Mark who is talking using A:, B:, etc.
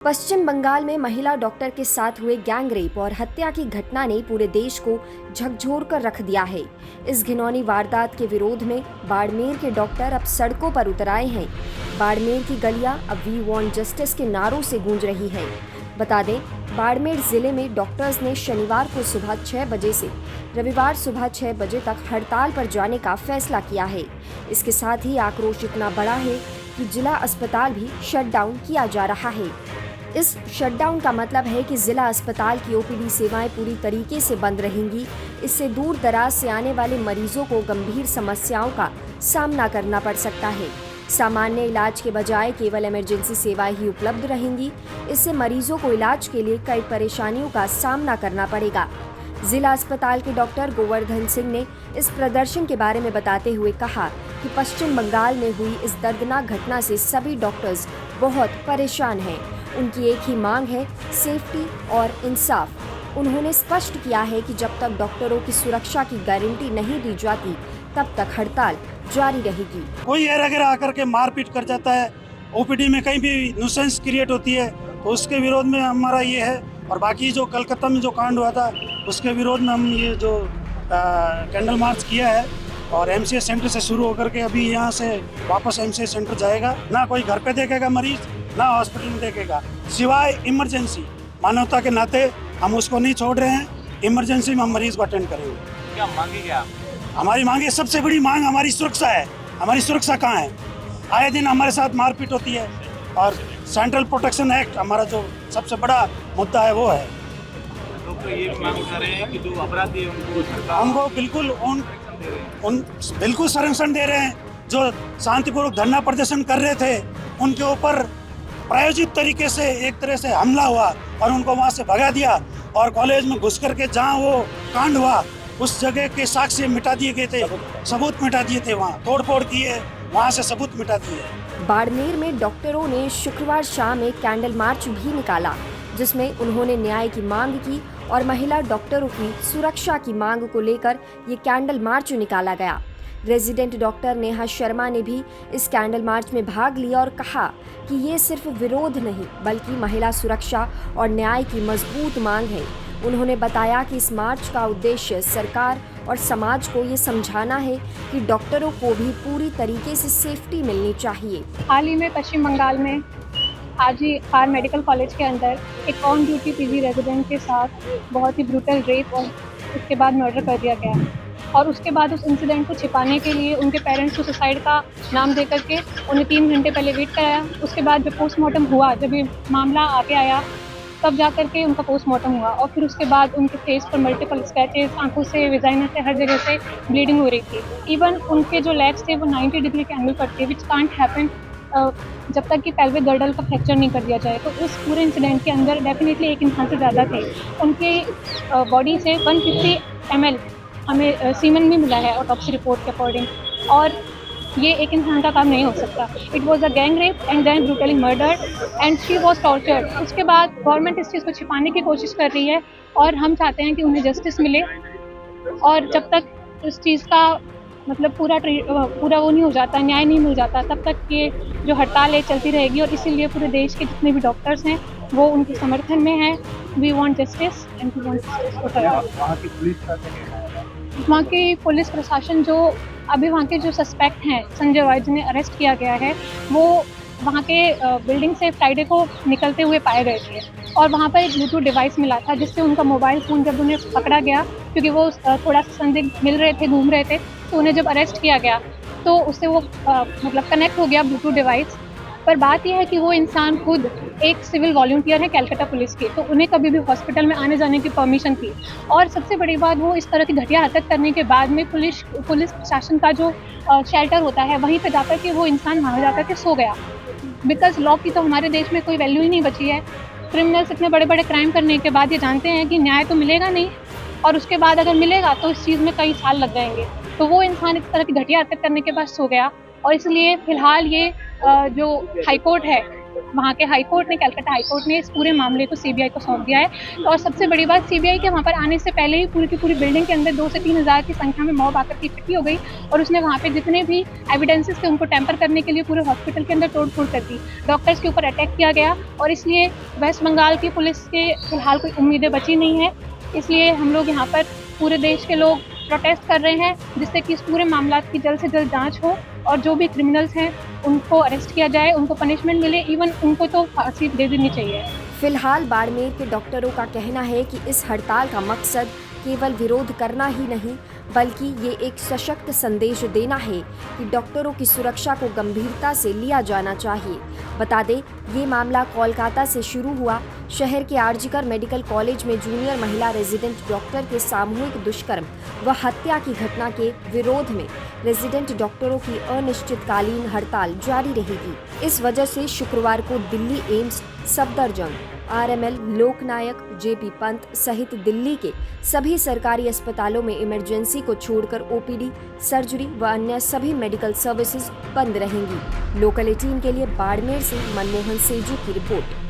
A: पश्चिम बंगाल में महिला डॉक्टर के साथ हुए गैंगरेप और हत्या की घटना ने पूरे देश को झकझोर कर रख दिया है। इस घिनौनी वारदात के विरोध में बाड़मेर के डॉक्टर अब सड़कों पर उतर आए हैं। बाड़मेर की गलियां अब वी वांट जस्टिस के नारों से गूंज रही है। बता दें, बाड़मेर जिले में डॉक्टर्स ने शनिवार को सुबह 6 बजे से रविवार सुबह 6 बजे तक हड़ताल पर जाने का फैसला किया है। इसके साथ ही आक्रोश इतना बड़ा है कि जिला अस्पताल भी शटडाउन किया जा रहा है। इस शटडाउन का मतलब है कि जिला अस्पताल की ओपीडी सेवाएं पूरी तरीके से बंद रहेंगी। इससे दूर दराज से आने वाले मरीजों को गंभीर समस्याओं का सामना करना पड़ सकता है। सामान्य इलाज के बजाय केवल इमरजेंसी सेवाएं ही उपलब्ध रहेंगी। इससे मरीजों को इलाज के लिए कई परेशानियों का सामना करना पड़ेगा। जिला अस्पताल के डॉक्टर गोवर्धन सिंह ने इस प्रदर्शन के बारे में बताते हुए कहा कि पश्चिम बंगाल में हुई इस दर्दनाक घटना से सभी डॉक्टर्स बहुत परेशान हैं। उनकी एक ही मांग है, सेफ्टी और इंसाफ। उन्होंने स्पष्ट किया है कि जब तक डॉक्टरों की सुरक्षा की गारंटी नहीं दी जाती तब तक हड़ताल जारी रहेगी।
B: कोई एरा आकर के मारपीट कर जाता है, ओपीडी में कहीं भी न्यूसेंस क्रिएट होती है, तो उसके विरोध में हमारा ये है। और बाकी जो कलकत्ता में जो कांड हुआ था उसके विरोध में हम ये जो कैंडल मार्च किया है और एमसीएस सेंटर से शुरू होकर के अभी यहाँ से वापस एमसीएस सेंटर जाएगा। ना कोई घर पे देखेगा मरीज, ना हॉस्पिटल में देखेगा, सिवाय इमरजेंसी। मानवता के नाते हम उसको नहीं छोड़ रहे हैं। इमरजेंसी में हम मरीज को अटेंड करेंगे।
C: क्या मांगे क्या?
B: हमारी मांगे, सबसे बड़ी मांग हमारी सुरक्षा है। हमारी सुरक्षा कहाँ है? आए दिन हमारे साथ मारपीट होती है और सेंट्रल प्रोटेक्शन एक्ट हमारा जो सबसे बड़ा मुद्दा है वो है।
C: तो ये मांग कर रहे हैं कि जो अपराधी है
B: उनको बिल्कुल बिल्कुल संरक्षण दे रहे हैं। जो शांतिपूर्वक धरना प्रदर्शन कर रहे थे उनके ऊपर प्रायोजित तरीके से एक तरह से हमला हुआ और उनको वहाँ से भगा दिया और कॉलेज में घुस करके जहाँ वो कांड हुआ उस जगह के साक्ष्य मिटा दिए गए थे, सबूत मिटा दिए थे, वहाँ तोड़फोड़ किए, वहाँ से सबूत मिटा दिए।
A: बाड़मेर में डॉक्टरों ने शुक्रवार शाम एक कैंडल मार्च भी निकाला, जिसमें उन्होंने न्याय की मांग की और महिला डॉक्टरों की सुरक्षा की मांग को लेकर ये कैंडल मार्च निकाला गया। रेजिडेंट डॉक्टर नेहा शर्मा ने भी इस कैंडल मार्च में भाग लिया और कहा कि ये सिर्फ विरोध नहीं बल्कि महिला सुरक्षा और न्याय की मजबूत मांग है। उन्होंने बताया कि इस मार्च का उद्देश्य सरकार और समाज को ये समझाना है कि डॉक्टरों को भी पूरी तरीके से सेफ्टी मिलनी चाहिए।
D: हाल ही में पश्चिम बंगाल में आर मेडिकल कॉलेज के अंदर एक ऑन ड्यूटी पीजी रेजिडेंट के साथ बहुत ही ब्रूटल रेप और उसके बाद मर्डर कर दिया गया और उसके बाद उस इंसिडेंट को छिपाने के लिए उनके पेरेंट्स को सुसाइड का नाम दे करके उन्हें 3 घंटे पहले वेट कराया। उसके बाद जब पोस्टमार्टम हुआ, जब ये मामला आगे आया तब जा करके उनका पोस्टमार्टम हुआ और फिर उसके बाद उनके फेस पर मल्टीपल स्क्रैचेस, आंखों से, विजाइना से, हर जगह से ब्लीडिंग हो रही थी। इवन उनके जो लेग्स थे वो 90 डिग्री के एंगल पर थे, विच कांट हैपन जब तक कि पेल्विक गर्डल का फ्रैक्चर नहीं कर दिया जाए। तो उस पूरे इंसिडेंट के अंदर डेफिनेटली एक इंसान से ज़्यादा थे। उनके बॉडी से 150 ml हमें सीमेन भी मिला है ऑटोप्सी रिपोर्ट के अकॉर्डिंग, और ये एक इंसान का काम नहीं हो सकता। It was a gang rape and then brutally murdered and she was tortured. उसके बाद गवर्नमेंट इस चीज़ को छिपाने की कोशिश कर रही है और हम चाहते हैं कि उन्हें जस्टिस मिले और जब तक इस चीज़ का मतलब पूरा वो नहीं हो जाता, न्याय नहीं मिल जाता, तब तक ये जो हड़ताल है चलती रहेगी। और इसीलिए पूरे देश के जितने भी डॉक्टर्स हैं वो उनके समर्थन में हैं। We want justice and we want वहाँ की पुलिस प्रशासन जो अभी वहाँ के जो सस्पेक्ट हैं संजय रॉय जिन्हें अरेस्ट किया गया है, वो वहाँ के बिल्डिंग से फ्राइडे को निकलते हुए पाए गए थे और वहाँ पर एक ब्लूटूथ डिवाइस मिला था जिससे उनका मोबाइल फ़ोन जब उन्हें पकड़ा गया, क्योंकि वो थोड़ा सा संदिग्ध मिल रहे थे, घूम रहे थे, तो उन्हें जब अरेस्ट किया गया तो उससे वो मतलब कनेक्ट हो गया ब्लूटूथ डिवाइस। पर बात यह है कि वो इंसान खुद एक सिविल वॉलंटियर है कलकत्ता पुलिस के, तो उन्हें कभी भी हॉस्पिटल में आने जाने की परमिशन थी। और सबसे बड़ी बात, वो इस तरह की घटिया हरकत करने के बाद में पुलिस प्रशासन का जो शेल्टर होता है वहीं पे जाकर के वो इंसान वहाँ जाकर के सो गया। बिकॉज लॉ की तो हमारे देश में कोई वैल्यू ही नहीं बची है। क्रिमिनल्स इतने बड़े बड़े क्राइम करने के बाद ये जानते हैं कि न्याय तो मिलेगा नहीं, और उसके बाद अगर मिलेगा तो इस चीज़ में कई साल लग जाएंगे। तो वो इंसान इस तरह की घटिया हरकत करने के बाद सो गया और इसलिए फ़िलहाल ये जो हाई कोर्ट है वहाँ के हाई कोर्ट ने, कलकत्ता हाई कोर्ट ने इस पूरे मामले को सीबीआई को सौंप दिया है। और सबसे बड़ी बात, सीबीआई के वहाँ पर आने से पहले ही पूरी की पूरी बिल्डिंग के अंदर 2 से 3 हज़ार की संख्या में मॉब आकर के इकट्ठी हो गई और उसने वहाँ पे जितने भी एविडेंसेस थे उनको टेम्पर करने के लिए पूरे हॉस्पिटल के अंदर तोड़-फोड़ कर दी। डॉक्टर्स के ऊपर अटैक किया गया और इसलिए वेस्ट बंगाल की पुलिस के फिलहाल कोई उम्मीदें बची नहीं है। इसलिए हम लोग यहाँ पर पूरे देश के लोग प्रोटेस्ट कर रहे हैं, जिससे कि इस पूरे मामला की जल्द से जल्द जांच हो और जो भी क्रिमिनल्स हैं उनको अरेस्ट किया जाए, उनको पनिशमेंट मिले, इवन उनको तो फांसी दे देनी चाहिए।
A: फिलहाल बाड़मेर के डॉक्टरों का कहना है कि इस हड़ताल का मकसद केवल विरोध करना ही नहीं, बल्कि ये एक सशक्त संदेश देना है कि डॉक्टरों की सुरक्षा को गंभीरता से लिया जाना चाहिए। बता दें, ये मामला कोलकाता से शुरू हुआ। शहर के आरजीकर मेडिकल कॉलेज में जूनियर महिला रेजिडेंट डॉक्टर के सामूहिक दुष्कर्म व हत्या की घटना के विरोध में रेजिडेंट डॉक्टरों की अनिश्चितकालीन हड़ताल जारी रहेगी। इस वजह से शुक्रवार को दिल्ली एम्स, सफदरजंग, आरएमएल, लोकनायक, जेपी पंत सहित दिल्ली के सभी सरकारी अस्पतालों में इमरजेंसी को छोड़कर ओपीडी, सर्जरी व अन्य सभी मेडिकल सर्विसेज बंद रहेंगी। लोकल 18 के लिए बाड़मेर से मनमोहन सेजू की रिपोर्ट।